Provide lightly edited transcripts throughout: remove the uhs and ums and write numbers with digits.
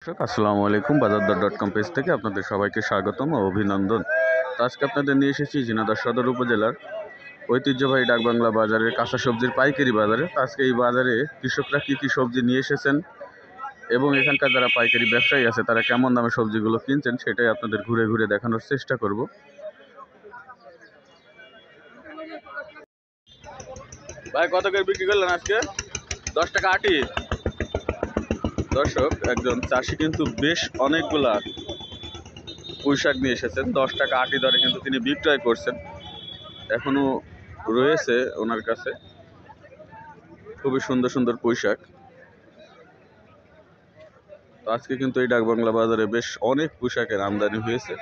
আসসালামু আলাইকুম। বাজারদর.com পেজ থেকে আপনাদের সবাইকে স্বাগতম ও অভিনন্দন। তো আজকে আপনাদের নিয়ে এসেছি ঝিনাইদহ সদর উপজেলার ঐতিহ্যবাহী ডাকবাংলা বাজারের কাঁচা সবজির পাইকারি বাজারে। তো আজকে এই বাজারে কৃষকরা কি কি সবজি নিয়ে এসেছেন এবং এখানকার যারা পাইকারি ব্যবসায়ী আছে তারা কেমন দামে সবজিগুলো কিনছেন সেটাই আপনাদের ঘুরে ঘুরে দেখানোর চেষ্টা করব। ভাই, কত করে বিক্রি করলেন আজকে? 10 টাকা আটি। দর্শক, একজন চাষি কিন্তু বেশ অনেকগুলা পুঁইশাক নিয়ে এসেছেন। 10 টাকা আটি দরে কিন্তু তিনি বিক্রয় করছেন। এখনো রয়েছে ওনার কাছে খুবই সুন্দর সুন্দর পুঁইশাক। তো আজকে কিন্তু এই ডাকবাংলা বাজারে বেশ অনেক পুঁইশাকের আমদানি হয়েছে।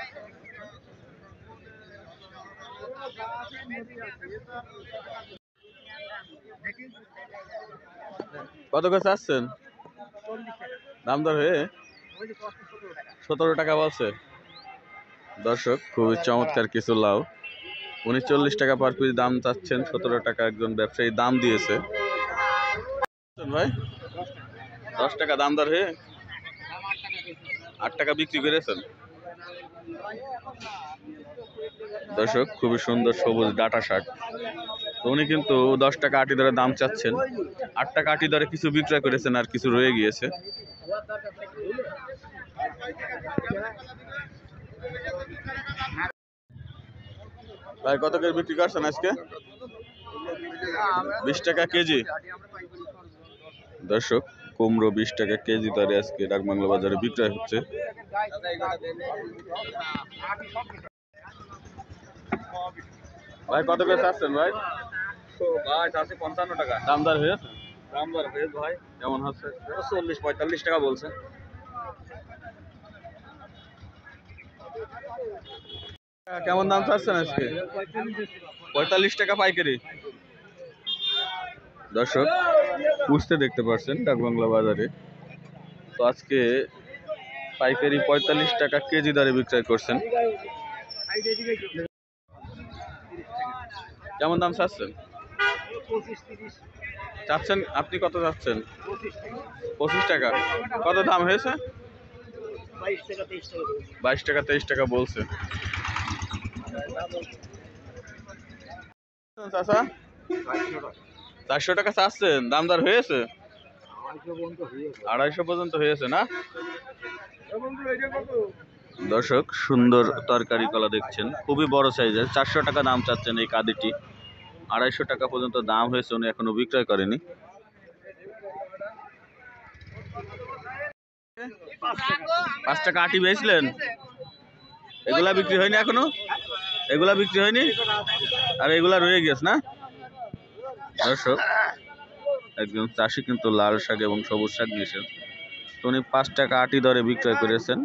কত করে আসছেন? দাম দর হয়ে 17 টাকা বলছে। দর্শক, খুবই চমৎকার কিছু লাউ। উনি 40 টাকা পার পিস দাম চাচ্ছেন, 17 টাকা একজন ব্যবসায়ী দাম দিয়েছে। ভাই, 10 টাকা দাম দর হয়ে 8 টাকা বিক্রি করেছেন। দর্শক, খুবই সুন্দর সবুজ ডাটা শাক। তো উনি কিন্তু 10 টাকা আটি দরে দাম চাচ্ছেন। 8 টাকা আটি দরে কিছু বিক্রয় করেছেন আর কিছু রয়ে গিয়েছে। ভাই, কত করে বিক্রি করছেন আজকে? 20 টাকা কেজি। দর্শক, কুমড়ো 20 টাকা কেজি দরে আজকে ডাকবাংলা বাজারে বিক্রয় হচ্ছে। ভাই, কত করে চাচ্ছেন ভাই? ভাই চাচ্ছি 55 টাকা। দাম দর হয়েছে? দাম দর হয়েছে ভাই, কেমন হচ্ছে? 40-45 টাকা বলছে। কেমন দাম চাচ্ছেন আজকে? 45 টাকা পাইকারি। দর্শক, বুঝতে দেখতে পাচ্ছেন ডাকবাংলা বাজারে তো আজকে পাইকারি 45 টাকা কেজি দরে বিক্রয় করছেন। কেমন দাম চাচ্ছেন? চাচ্ছেন আপনি কত চাচ্ছেন? 25 টাকা। কত দাম হয়েছে? 22 টাকা 23 টাকা বলছে। চাচা, 400 টাকা চাচ্ছেন, দাম দর হয়েছে? 250 পর্যন্ত হয়েছে না? দর্শক, সুন্দর তরকারি কলা দেখছেন, খুবই বড় সাইজের। 400 টাকা দাম চাচ্ছেন এই কাঁদিটি। 250 টাকা পর্যন্ত দাম হয়েছে, উনি এখনো বিক্রয় করেনি। 5 টাকা আটি বেচলেন? এগুলা বিক্রি হয়নি এখনো? এগুলা বিক্রি হয়নি আর এগুলা রয়ে গেছে না? দর্শক, একজন চাষি কিন্তু লাল শাক এবং সবুজ শাক নিয়েছেন। তো উনি 5 টাকা আটি দরে বিক্রয় করেছেন।